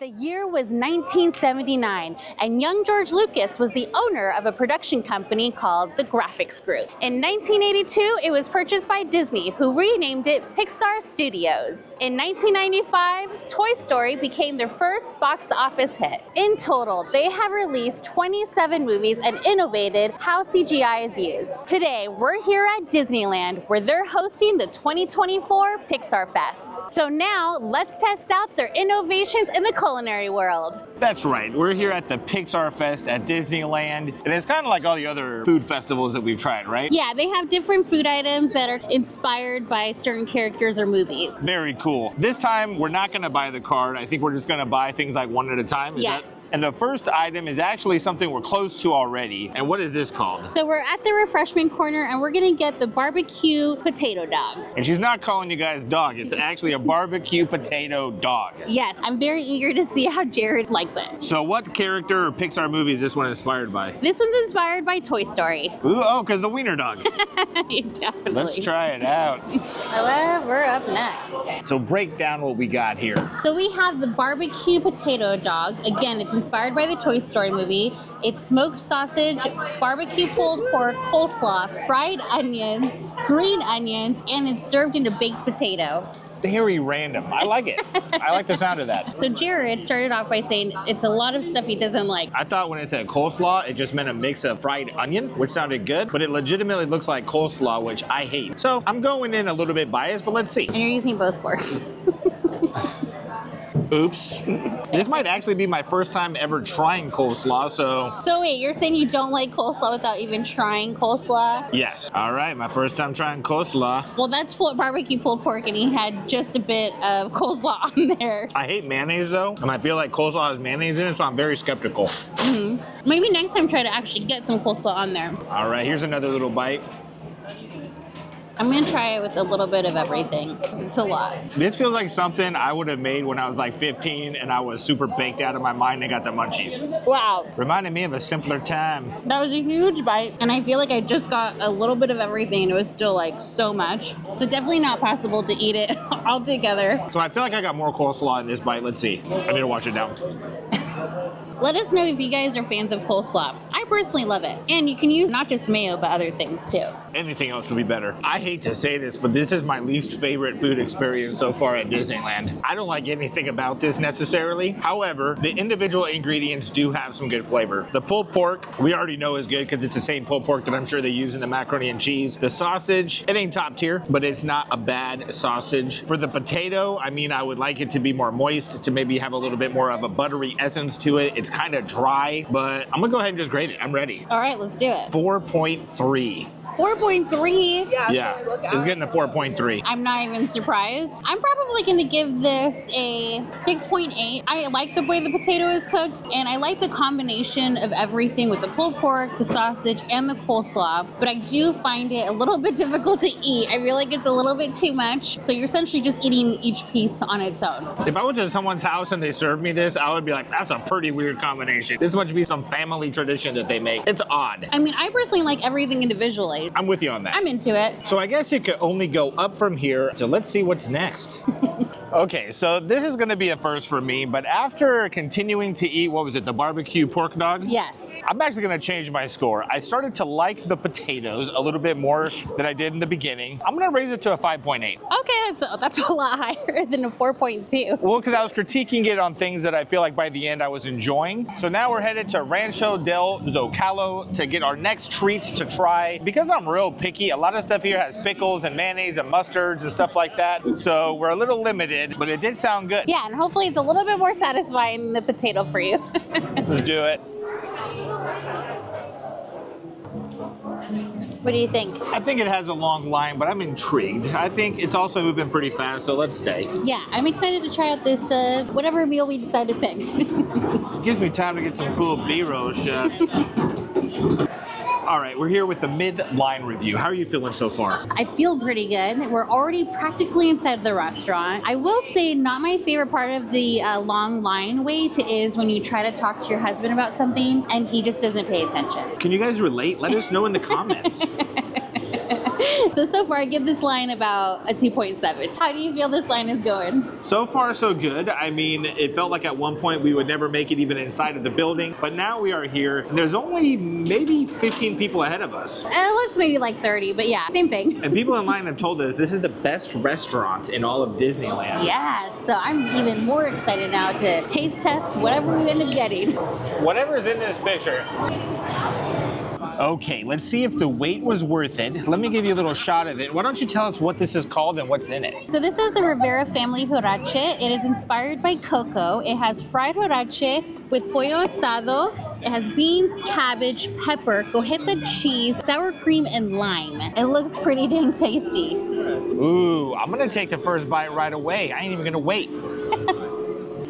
The year was 1979, and young George Lucas was the owner of a production company called the Graphics Group. In 1982, it was purchased by Disney, who renamed it Pixar Studios. In 1995, Toy Story became their first box office hit. In total, they have released 27 movies and innovated how CGI is used. Today, we're here at Disneyland, where they're hosting the 2024 Pixar Fest. So now, let's test out their innovations in the culinary world. That's right, we're here at the Pixar Fest at Disneyland, and it's kind of like all the other food festivals that we've tried, right? Yeah, they have different food items that are inspired by certain characters or movies. Very cool. This time, we're not gonna buy the card. I think we're just gonna buy things like one at a time. Yes. And the first item is actually something we're close to already. And what is this called? So we're at the refreshment corner, and we're gonna get the barbecue potato dog. And she's not calling you guys dog, it's actually a barbecue potato dog. Yes, I'm very eager to see how Jared likes it. So what character or Pixar movie is this one inspired by? This one's inspired by Toy Story. Ooh, oh, because the wiener dog. Definitely. Let's try it out. Well, we're up next. So break down what we got here. So we have the barbecue potato dog. Again, it's inspired by the Toy Story movie. It's smoked sausage, barbecue pulled pork, coleslaw, fried onions, green onions, and it's served in a baked potato. Very random. I like it. I like the sound of that. So Jared started off by saying it's a lot of stuff he doesn't like. I thought when it said coleslaw, it just meant a mix of fried onion, which sounded good, but it legitimately looks like coleslaw, which I hate. So I'm going in a little bit biased, but let's see. And you're using both forks. Oops. This might actually be my first time ever trying coleslaw, so... So wait, you're saying you don't like coleslaw without even trying coleslaw? Yes. All right, my first time trying coleslaw. Well, that's barbecue pulled pork, and he had just a bit of coleslaw on there. I hate mayonnaise, though, and I feel like coleslaw has mayonnaise in it, so I'm very skeptical. Maybe next time try to actually get some coleslaw on there. All right, here's another little bite. I'm gonna try it with a little bit of everything. It's a lot. This feels like something I would have made when I was like 15 and I was super baked out of my mind and got the munchies. Wow. Reminded me of a simpler time. That was a huge bite, and I feel like I just got a little bit of everything, and it was still like so much. So definitely not possible to eat it all together. So I feel like I got more coleslaw in this bite. Let's see. I need to wash it down. Let us know if you guys are fans of coleslaw. I personally love it. And you can use not just mayo, but other things too. Anything else would be better. I hate to say this, but this is my least favorite food experience so far at Disneyland. I don't like anything about this necessarily. However, the individual ingredients do have some good flavor. The pulled pork, we already know is good because it's the same pulled pork that I'm sure they use in the macaroni and cheese. The sausage, it ain't top tier, but it's not a bad sausage. For the potato, I mean, I would like it to be more moist, to maybe have a little bit more of a buttery essence to it. It's kind of dry, but I'm gonna go ahead and just grade it. I'm ready. All right, let's do it. 4.3. 4.3? Yeah, it's getting a 4.3. I'm not even surprised. I'm probably gonna give this a 6.8. I like the way the potato is cooked, and I like the combination of everything with the pulled pork, the sausage, and the coleslaw, but I do find it a little bit difficult to eat. I feel like it's a little bit too much, so you're essentially just eating each piece on its own. If I went to someone's house and they served me this, I would be like, that's a pretty weird combination. This must be some family tradition that they make. It's odd. I mean, I personally like everything individually. I'm with you on that. I'm into it. So I guess it could only go up from here. So let's see what's next. Okay, so this is gonna be a first for me, but after continuing to eat, what was it, the barbecue pork dog? Yes. I'm actually gonna change my score. I started to like the potatoes a little bit more than I did in the beginning. I'm gonna raise it to a 5.8. Okay, that's a lot higher than a 4.2. Well, because I was critiquing it on things that I feel like by the end I was enjoying. So now we're headed to Rancho del Zocalo to get our next treat to try. Because I'm real picky, a lot of stuff here has pickles and mayonnaise and mustards and stuff like that. So we're a little limited, but it did sound good. Yeah, and hopefully it's a little bit more satisfying than the potato for you. Let's do it. What do you think? I think it has a long line, but I'm intrigued. I think it's also moving pretty fast, so let's stay. Yeah, I'm excited to try out this, whatever meal we decide to pick. Gives me time to get some cool B-roll shots. All right, we're here with the mid-line review. How are you feeling so far? I feel pretty good. We're already practically inside the restaurant. I will say not my favorite part of the long line wait is when you try to talk to your husband about something and he just doesn't pay attention. Can you guys relate? Let us know in the comments. So far I give this line about a 2.7. How do you feel this line is going? So far, so good. I mean, it felt like at one point we would never make it even inside of the building, but now we are here. And there's only maybe 15 people ahead of us. It looks maybe like 30, but yeah, same thing. And people in line have told us this is the best restaurant in all of Disneyland. Yeah, so I'm even more excited now to taste test whatever we end up getting. Whatever's in this picture. Okay, let's see if the wait was worth it. Let me give you a little shot of it. Why don't you tell us what this is called and what's in it? So this is the Rivera family huarache. It is inspired by cocoa. It has fried huarache with pollo asado. It has beans, cabbage, pepper, cojeta cheese, sour cream, and lime. It looks pretty dang tasty. Ooh, I'm gonna take the first bite right away. I ain't even gonna wait.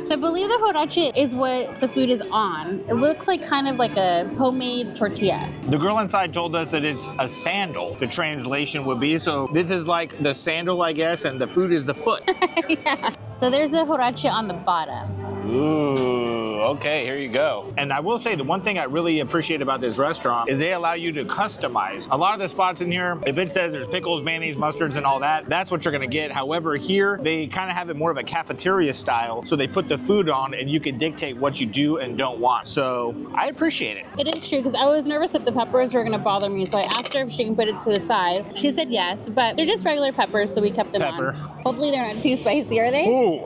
So I believe the huarache is what the food is on. It looks like kind of like a homemade tortilla. The girl inside told us that it's a sandal, the translation would be. So this is like the sandal, I guess, and the food is the foot. Yeah. So there's the huarache on the bottom. Ooh, okay, here you go. And I will say the one thing I really appreciate about this restaurant is they allow you to customize. A lot of the spots in here, if it says there's pickles, mayonnaise, mustards, and all that, that's what you're gonna get. However, here, they kind of have it more of a cafeteria style. So they put the food on and you can dictate what you do and don't want. So I appreciate it. It is true, because I was nervous that the peppers were gonna bother me. So I asked her if she can put it to the side. She said yes, but they're just regular peppers, so we kept them on. Hopefully they're not too spicy, are they? Ooh.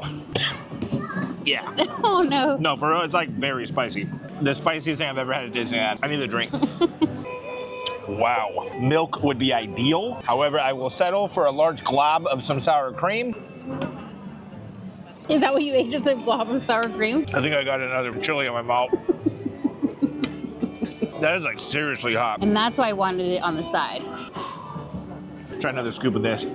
Yeah. Oh no. No, for real, it's like very spicy. The spiciest thing I've ever had at Disneyland. I need a drink. Wow. Milk would be ideal. However, I will settle for a large glob of some sour cream. Is that what you ate, just a glob of sour cream? I think I got another chili in my mouth. That is like seriously hot. And that's why I wanted it on the side. Try another scoop of this.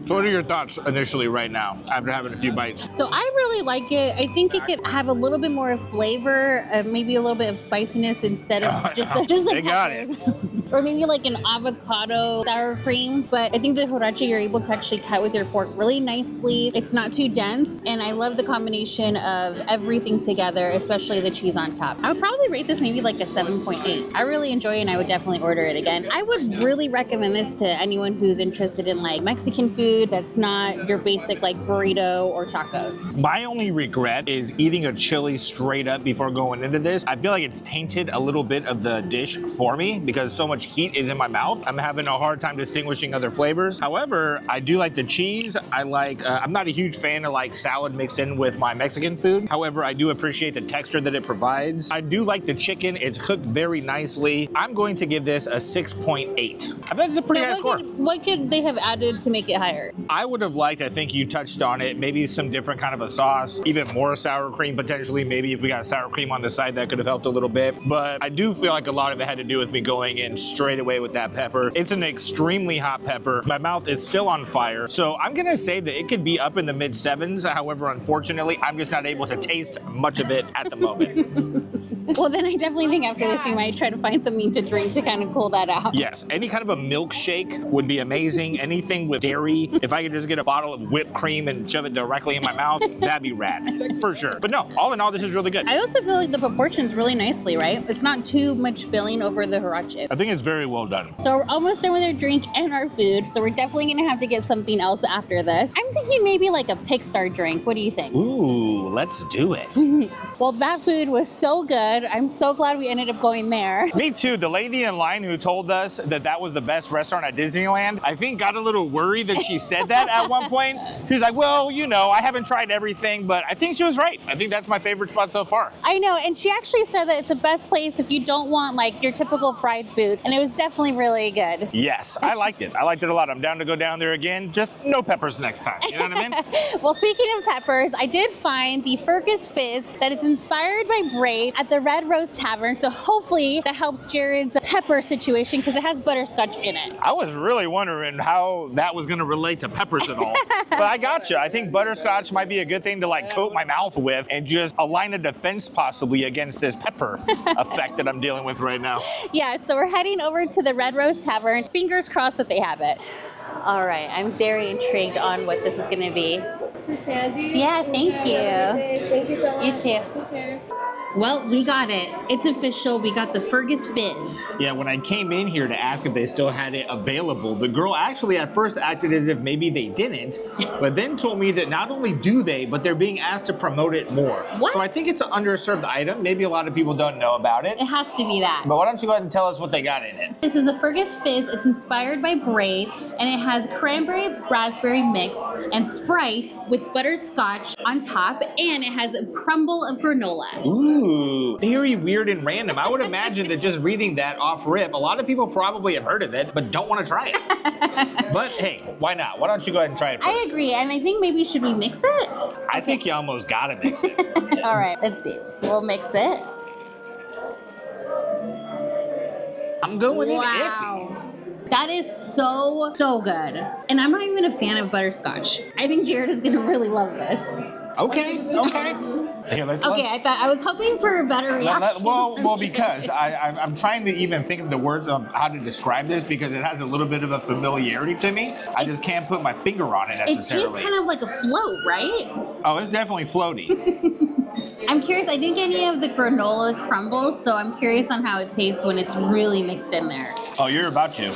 So what are your thoughts initially right now after having a few bites? So I really like it. I think it could have a little bit more flavor, maybe a little bit of spiciness instead of just the peppers. Or maybe like an avocado sour cream. But I think the huarache you're able to actually cut with your fork really nicely. It's not too dense. And I love the combination of everything together, especially the cheese on top. I would probably rate this maybe like a 7.8. I really enjoy it and I would definitely order it again. I would really recommend this to anyone who's interested in like Mexican food that's not your basic like burrito or tacos. My only regret is eating a chili straight up before going into this. I feel like it's tainted a little bit of the dish for me because so much heat is in my mouth. I'm having a hard time distinguishing other flavors. However, I do like the cheese. I like, I'm not a huge fan of like salad mixed in with my Mexican food. However, I do appreciate the texture that it provides. I do like the chicken. It's cooked very nicely. I'm going to give this a 6.8. I bet it's a pretty high score. What could they have added to make it higher? I would have liked, I think you touched on it, maybe some different kind of a sauce, even more sour cream potentially. Maybe if we got sour cream on the side, that could have helped a little bit. But I do feel like a lot of it had to do with me going in straight away with that pepper. It's an extremely hot pepper. My mouth is still on fire. So I'm gonna say that it could be up in the mid 7s. However, unfortunately, I'm just not able to taste much of it at the moment. Well, then I definitely think after this, we might try to find something to drink to kind of cool that out. Yes, any kind of a milkshake would be amazing. Anything with dairy. If I could just get a bottle of whipped cream and shove it directly in my mouth, that'd be rad, for sure. But no, all in all, this is really good. I also feel like the proportions really nicely, right? It's not too much filling over the huarache. I think it's very well done. So we're almost done with our drink and our food, so we're definitely gonna have to get something else after this. I'm thinking maybe like a Pixar drink. What do you think? Ooh, let's do it. Well, that food was so good. I'm so glad we ended up going there. Me too. The lady in line who told us that that was the best restaurant at Disneyland, I think got a little worried that she said that at one point. She's like, well, you know, I haven't tried everything, but I think she was right. I think that's my favorite spot so far. I know, and she actually said that it's the best place if you don't want like your typical fried food, and it was definitely really good. Yes, I liked it. I liked it a lot. I'm down to go down there again. Just no peppers next time. You know what I mean? Well, speaking of peppers, I did find the Fergus Fizz that is inspired by Brave at the Red Rose Tavern, so hopefully that helps Jared's pepper situation because it has butterscotch in it. I was really wondering how that was going to relate to peppers at all. But I gotcha. I think butterscotch might be a good thing to like coat my mouth with and just a line of defense possibly against this pepper effect that I'm dealing with right now. Yeah, so we're heading over to the Red Rose Tavern. Fingers crossed that they have it. All right, I'm very intrigued on what this is going to be. For Sandy. Yeah, thank you. Thank you so much. You too. Take care. Well, we got it. It's official. We got the Fergus Fizz. Yeah, when I came in here to ask if they still had it available, the girl actually at first acted as if maybe they didn't, but then told me that not only do they, but they're being asked to promote it more. What? So I think it's an underserved item. Maybe a lot of people don't know about it. It has to be that. But why don't you go ahead and tell us what they got in it? This is the Fergus Fizz. It's inspired by Brave, and it has cranberry raspberry mix and Sprite with butterscotch on top, and it has a crumble of granola. Ooh, very weird and random. I would imagine that just reading that off rip, a lot of people probably have heard of it, but don't want to try it. But hey, why not? Why don't you go ahead and try it first? I agree, and I think maybe should we mix it? I think you almost gotta mix it. All right, let's see. We'll mix it. I'm going in iffy. That is so good. And I'm not even a fan of butterscotch. I think Jared is gonna really love this. Okay. Here, let's I was hoping for a better reaction. Well, because I'm trying to even think of the words of how to describe this because it has a little bit of a familiarity to me. I just can't put my finger on it necessarily. It tastes kind of like a float, right? Oh, it's definitely floaty. I'm curious, I didn't get any of the granola crumbles, so I'm curious on how it tastes when it's really mixed in there. Oh, you're about to.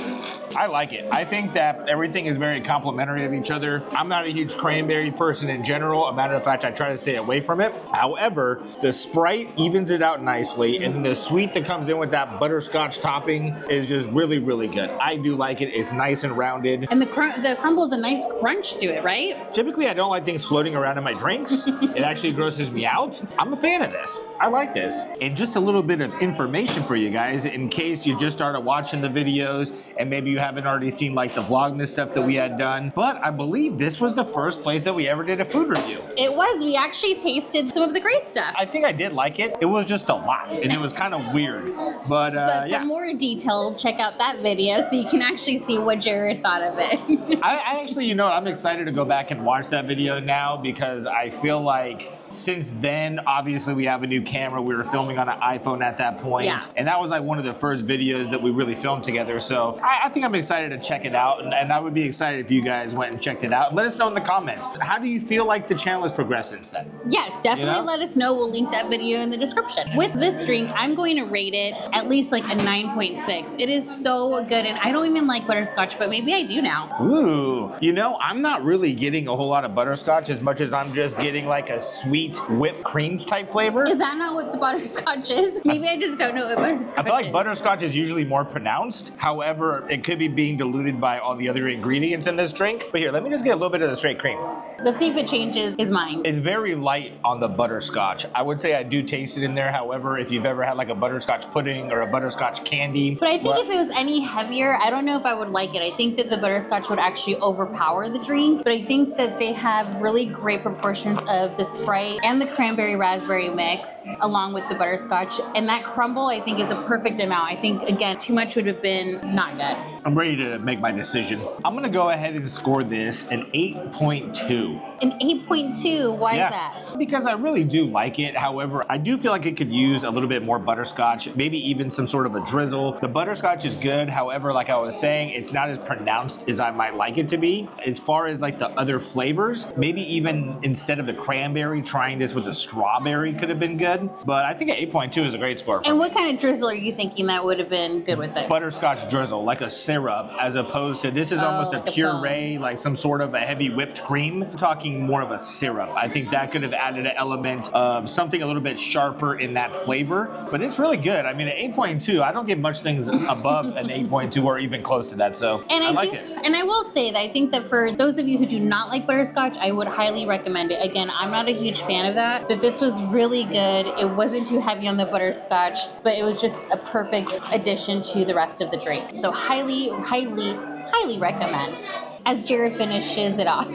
I like it. I think that everything is very complimentary of each other. I'm not a huge cranberry person in general. A matter of fact, I try to stay away from it. However, the Sprite evens it out nicely, and the sweet that comes in with that butterscotch topping is just really, really good. I do like it. It's nice and rounded. And the crumble is a nice crunch to it, right? Typically, I don't like things floating around in my drinks. It actually grosses me out. I'm a fan of this. I like this. And just a little bit of information for you guys in case you just started watching the videos and maybe you haven't already seen like the Vlogmas stuff that we had done. But I believe this was the first place that we ever did a food review. It was. We actually tasted some of the great stuff. I think I did like it. It was just a lot and it was kind of weird. But for more detail, check out that video so you can actually see what Jared thought of it. I actually, you know, I'm excited to go back and watch that video now because I feel like since then, obviously we have a new camera. We were filming on an iPhone at that point. Yeah. And that was like one of the first videos that we really filmed together. So I think I'm excited to check it out. And I would be excited if you guys went and checked it out. Let us know in the comments. How do you feel like the channel has progressed since then? Yes, definitely let us know. We'll link that video in the description. With this drink, I'm going to rate it at least like a 9.6. It is so good. And I don't even like butterscotch, but maybe I do now. Ooh, you know, I'm not really getting a whole lot of butterscotch as much as I'm just getting like a sweet whipped cream type flavor. Is that not what the butterscotch is? Maybe I just don't know what butterscotch is. I feel like butterscotch is usually more pronounced. However, it could be being diluted by all the other ingredients in this drink. But here, let me just get a little bit of the straight cream. Let's see if it changes his mind. It's very light on the butterscotch. I would say I do taste it in there. However, if you've ever had like a butterscotch pudding or a butterscotch candy. But I think if it was any heavier, I don't know if I would like it. I think that the butterscotch would actually overpower the drink. But I think that they have really great proportions of the Sprite and the cranberry raspberry mix along with the butterscotch. And that crumble, I think, is a perfect amount. I think, again, too much would have been not good. I'm ready to make my decision. I'm gonna go ahead and score this an 8.2. An 8.2, why is that? Because I really do like it. However, I do feel like it could use a little bit more butterscotch, maybe even some sort of a drizzle. The butterscotch is good. However, like I was saying, it's not as pronounced as I might like it to be. As far as like the other flavors, maybe even instead of the cranberry, trying this with the strawberry could have been good. But I think an 8.2 is a great score for me. And what kind of drizzle are you thinking that would have been good with this? Butterscotch drizzle, like a syrup, as opposed to, this is almost like a a puree, like some sort of a heavy whipped cream. I'm talking more of a syrup. I think that could have added an element of something a little bit sharper in that flavor, but it's really good. I mean, an 8.2, I don't get much things above an 8.2 or even close to that, so I like it. And I will say that I think that for those of you who do not like butterscotch, I would highly recommend it. Again, I'm not a huge fan of that, but this was really good. It wasn't too heavy on the butterscotch, but it was just a perfect addition to the rest of the drink. So highly, highly, highly recommend. As Jared finishes it off.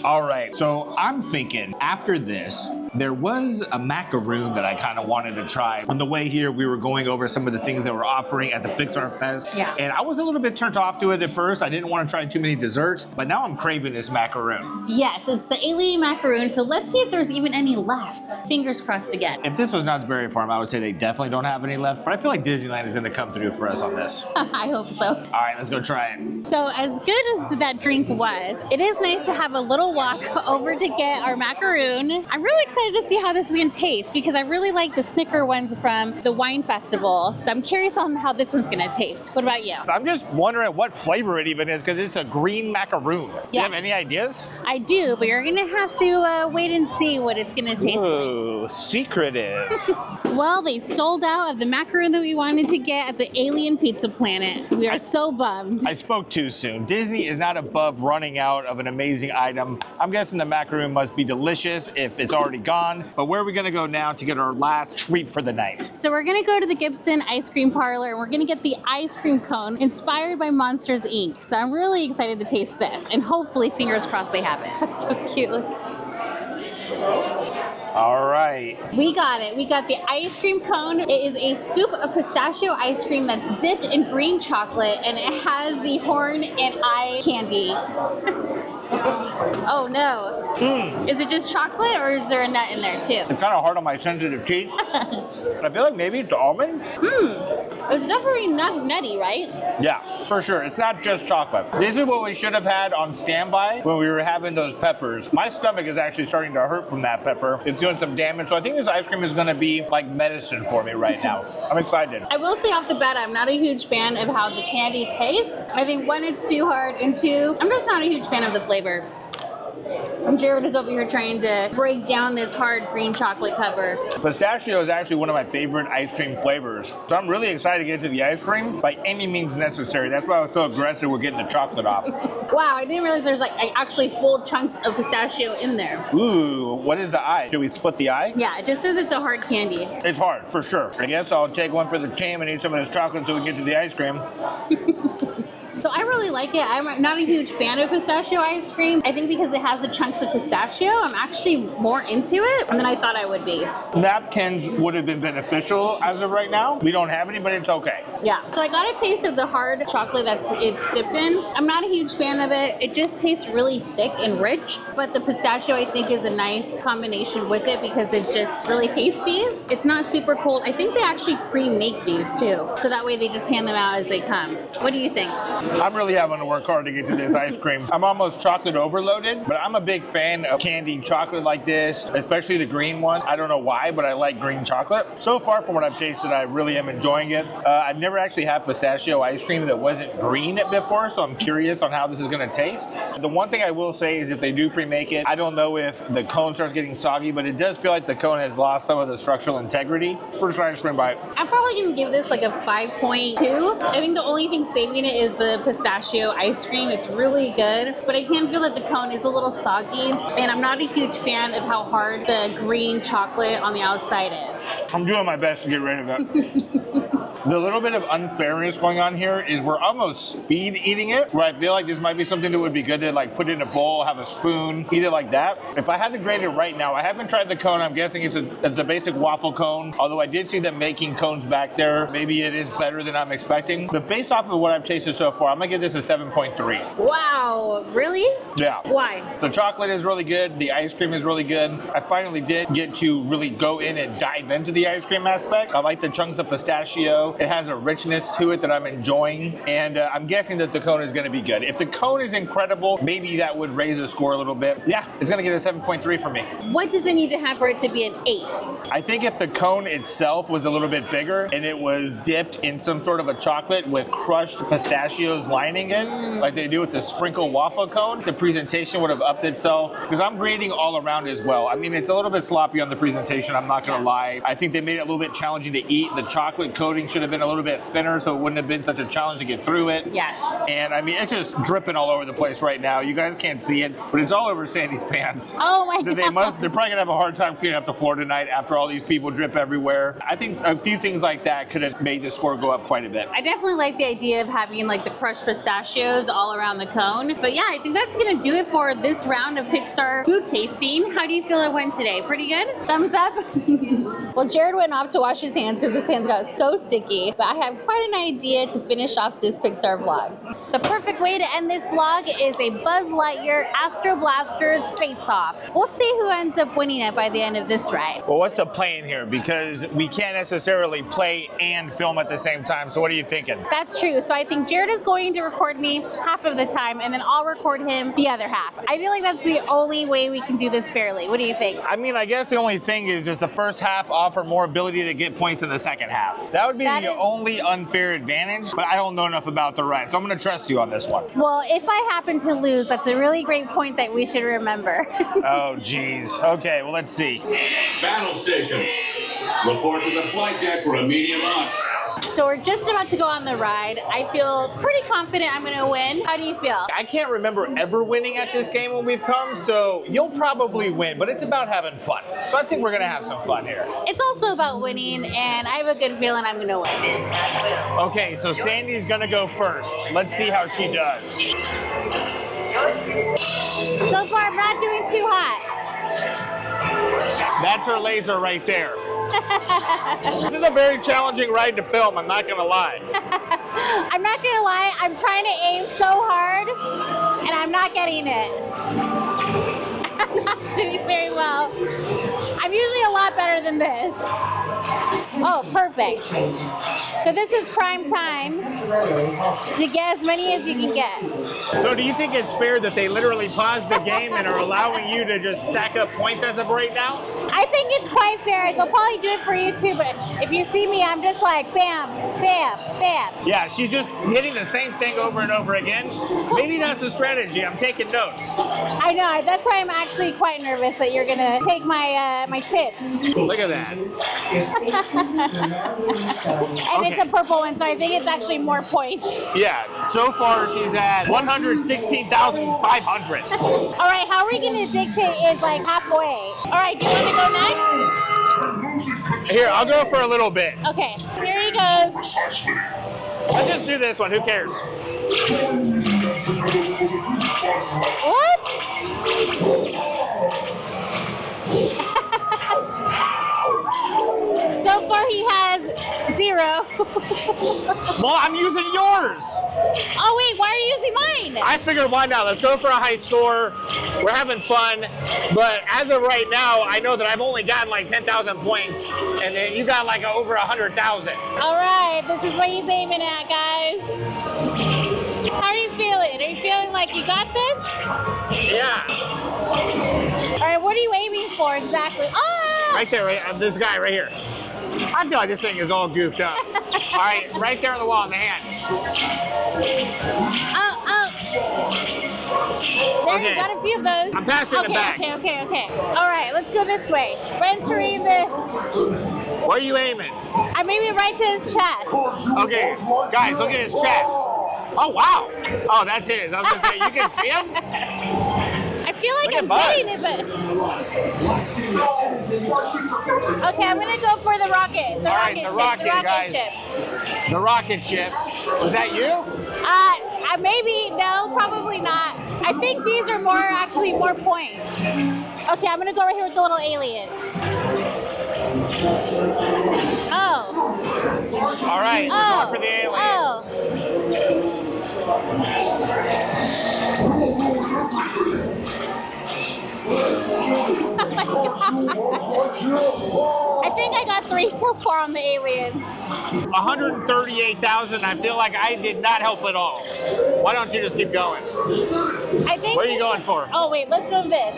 All right, so I'm thinking after this, there was a macaroon that I kind of wanted to try. On the way here, we were going over some of the things that were offering at the Pixar Fest. Yeah. And I was a little bit turned off to it at first. I didn't want to try too many desserts, but now I'm craving this macaroon. Yes, it's the alien macaroon, so let's see if there's even any left. Fingers crossed again. If this was Knott's Berry Farm, I would say they definitely don't have any left, but I feel like Disneyland is gonna come through for us on this. I hope so. All right, let's go try it. So as good as that drink was, it is nice to have a little little walk over to get our macaroon. I'm really excited to see how this is gonna taste because I really like the Snicker ones from the wine festival. So I'm curious on how this one's gonna taste. What about you? So I'm just wondering what flavor it even is because it's a green macaroon. Do you have any ideas? I do, but you're gonna have to wait and see what it's gonna taste Ooh, secretive. Well, they sold out of the macaroon that we wanted to get at the Alien Pizza Planet. We are so bummed. I spoke too soon. Disney is not above running out of an amazing item. I'm guessing the macaroon must be delicious if it's already gone. But where are we gonna go now to get our last treat for the night? So we're gonna go to the Gibson Ice Cream Parlor and we're gonna get the ice cream cone inspired by Monsters, Inc. So I'm really excited to taste this and hopefully, fingers crossed, they have it. That's so cute. Look. All right. We got it. We got the ice cream cone. It is a scoop of pistachio ice cream that's dipped in green chocolate and it has the horn and eye candy. Oh no. Is it just chocolate or is there a nut in there too? It's kind of hard on my sensitive teeth. I feel like maybe it's almond. It's definitely nutty, right? Yeah, for sure. It's not just chocolate. This is what we should have had on standby when we were having those peppers. My stomach is actually starting to hurt from that pepper. It's doing some damage. So I think this ice cream is going to be like medicine for me right now. I'm excited. I will say off the bat, I'm not a huge fan of how the candy tastes. I think one, it's too hard, and two, I'm just not a huge fan of the flavor. And Jared is over here trying to break down this hard green chocolate cover. Pistachio is actually one of my favorite ice cream flavors. So I'm really excited to get to the ice cream by any means necessary. That's why I was so aggressive with getting the chocolate off. Wow, I didn't realize there's like actually full chunks of pistachio in there. Ooh, what is the eye? Should we split the eye? Yeah, it just says it's a hard candy. It's hard, for sure. I guess I'll take one for the team and eat some of this chocolate so we can get to the ice cream. So I really like it. I'm not a huge fan of pistachio ice cream. I think because it has the chunks of pistachio, I'm actually more into it than I thought I would be. Napkins would have been beneficial as of right now. We don't have any, but it's okay. Yeah. So I got a taste of the hard chocolate it's dipped in. I'm not a huge fan of it. It just tastes really thick and rich, but the pistachio I think is a nice combination with it because it's just really tasty. It's not super cold. I think they actually pre-make these too. So that way they just hand them out as they come. What do you think? I'm really having to work hard to get to this ice cream. I'm almost chocolate overloaded, but I'm a big fan of candied chocolate like this, especially the green one. I don't know why, but I like green chocolate. So far from what I've tasted, I really am enjoying it. I've never actually had pistachio ice cream that wasn't green before, so I'm curious on how this is gonna taste. The one thing I will say is if they do pre-make it, I don't know if the cone starts getting soggy, but it does feel like the cone has lost some of the structural integrity. First ice cream bite. I'm probably gonna give this like a 5.2. I think the only thing saving it is the pistachio ice cream. It's really good, but I can feel that the cone is a little soggy, and I'm not a huge fan of how hard the green chocolate on the outside is. I'm doing my best to get rid of it. The little bit of unfairness going on here is we're almost speed eating it, where I feel like this might be something that would be good to like put in a bowl, have a spoon, eat it like that. If I had to grade it right now, I haven't tried the cone. I'm guessing it's a basic waffle cone, although I did see them making cones back there. Maybe it is better than I'm expecting. But based off of what I've tasted so far, I'm gonna give this a 7.3. Wow, really? Yeah. Why? The chocolate is really good. The ice cream is really good. I finally did get to really go in and dive into the ice cream aspect. I like the chunks of pistachio. It has a richness to it that I'm enjoying, and I'm guessing that the cone is going to be good. If the cone is incredible, maybe that would raise the score a little bit. Yeah, it's going to get a 7.3 for me. What does it need to have for it to be an 8? I think if the cone itself was a little bit bigger and it was dipped in some sort of a chocolate with crushed pistachios lining it, like they do with the sprinkle waffle cone, the presentation would have upped itself, because I'm grading all around as well. I mean, it's a little bit sloppy on the presentation, I'm not going to lie. I think they made it a little bit challenging to eat. The chocolate coating should have been a little bit thinner, so it wouldn't have been such a challenge to get through it. Yes. And I mean, it's just dripping all over the place right now. You guys can't see it, but it's all over Sandy's pants. Oh my God. They're probably gonna have a hard time cleaning up the floor tonight after all these people drip everywhere. I think a few things like that could have made the score go up quite a bit. I definitely like the idea of having like the crushed pistachios all around the cone. But yeah, I think that's gonna do it for this round of Pixar food tasting. How do you feel it went today? Pretty good? Thumbs up? Well, Jared went off to wash his hands because his hands got so sticky. cookie, but I have quite an idea to finish off this Pixar vlog. The perfect way to end this vlog is a Buzz Lightyear Astro Blasters face-off. We'll see who ends up winning it by the end of this ride. Well, what's the plan here? Because we can't necessarily play and film at the same time, so what are you thinking? That's true. So I think Jared is going to record me half of the time, and then I'll record him the other half. I feel like that's the only way we can do this fairly. What do you think? I mean, I guess the only thing is just the first half offer more ability to get points than the second half. That would be the only unfair advantage, but I don't know enough about the ride, so I'm going to trust you on this one. Well, if I happen to lose, that's a really great point that we should remember. Oh, geez. Okay, well, let's see. Battle stations. Report to the flight deck for immediate launch. So we're just about to go on the ride. I feel pretty confident I'm going to win. How do you feel? I can't remember ever winning at this game when we've come, so you'll probably win, but it's about having fun. So I think we're going to have some fun here. It's also about winning, and I have a good feeling I'm going to win. Okay, so Sandy's going to go first. Let's see how she does. So far, I'm not doing too hot. That's her laser right there. This is a very challenging ride to film, I'm not gonna lie. I'm not gonna lie, I'm trying to aim so hard, and I'm not getting it. I'm not doing very well. I'm usually a lot better than this. Oh, perfect. So this is prime time to get as many as you can get. So do you think it's fair that they literally paused the game and are allowing you to just stack up points as of right now? I think it's quite fair. They'll probably do it for you too, but if you see me, I'm just like bam, bam, bam. Yeah, she's just hitting the same thing over and over again. Maybe that's a strategy. I'm taking notes. I know. That's why I'm actually quite nervous that you're gonna take my my tips. Look at that. And it's a purple one, so I think it's actually more points. Yeah, so far she's at 116,500. All right, how are we gonna dictate is like halfway. All right, do you want to go next? Here, I'll go for a little bit. Okay, here he goes. Let's just do this one, who cares? What? So far he has 0. Well, I'm using yours. Oh wait, why are you using mine? I figured why not? Let's go for a high score. We're having fun, but as of right now, I know that I've only gotten like 10,000 points, and then you got like over 100,000. All right, this is what he's aiming at, guys. How are you feeling? Are you feeling like you got this? Yeah. All right, what are you aiming for exactly? Oh! Right there, right, this guy right here. I feel like this thing is all goofed up. All right, right there on the wall in the hand. Oh. There, Okay. you got a few of those. I'm passing it back. Okay. All right, let's go this way. We're entering the... Where are you aiming? I'm aiming right to his chest. Okay, guys, look at his chest. Oh, wow. Oh, that's his. I was gonna say, you can see him? I feel like Look I'm at getting it, but... Okay, I'm gonna go for the rocket. The rocket guys. ship. The rocket ship. Was that you? Maybe, no, probably not. I think these are actually more points. Okay, I'm gonna go right here with the little aliens. Oh. All right, we're going for the aliens. I think I got 3 so far on the aliens. 138,000. I feel like I did not help at all. Why don't you just keep going? I think. Where are you going for? Oh wait, let's move this.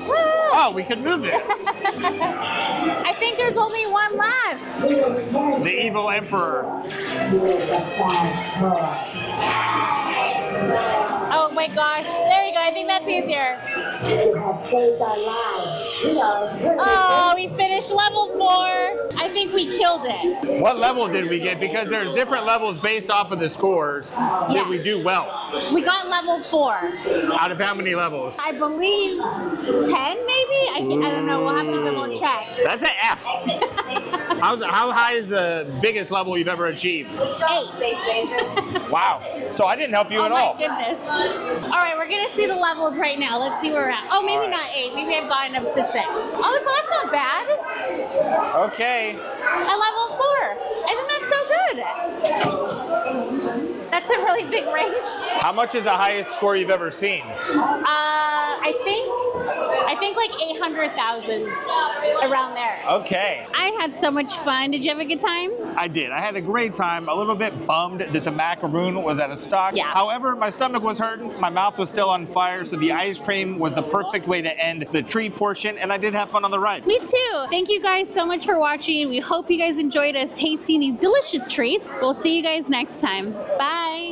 Oh, we can move this. I think there's only one left. The evil emperor. Oh my gosh. There you go. I think that's easier. Oh, we finished level 4. I think we killed it. What level did we get? Because there's different levels based off of the scores. Did we do well? We got level 4. Out of how many levels? I believe 10 maybe? I don't know. We'll have to double check. That's an F. How high is the biggest level you've ever achieved? 8. Wow. So I didn't help you at all. Oh my goodness. All right, we're going to see the levels right now. Let's see where we're at. Oh, maybe not 8. Maybe I've gotten up to 6. Oh, so that's not bad. Okay. At level 4. I think that's so good. That's a really big range. How much is the highest score you've ever seen? I think like 800,000, around there. Okay. I had so much fun. Did you have a good time? I did. I had a great time. A little bit bummed that the macaroon was out of stock. Yeah. However, my stomach was hurting. My mouth was still on fire, so the ice cream was the perfect way to end the tree portion, and I did have fun on the ride. Me too. Thank you guys so much for watching. We hope you guys enjoyed us tasting these delicious treats. We'll see you guys next time. Bye.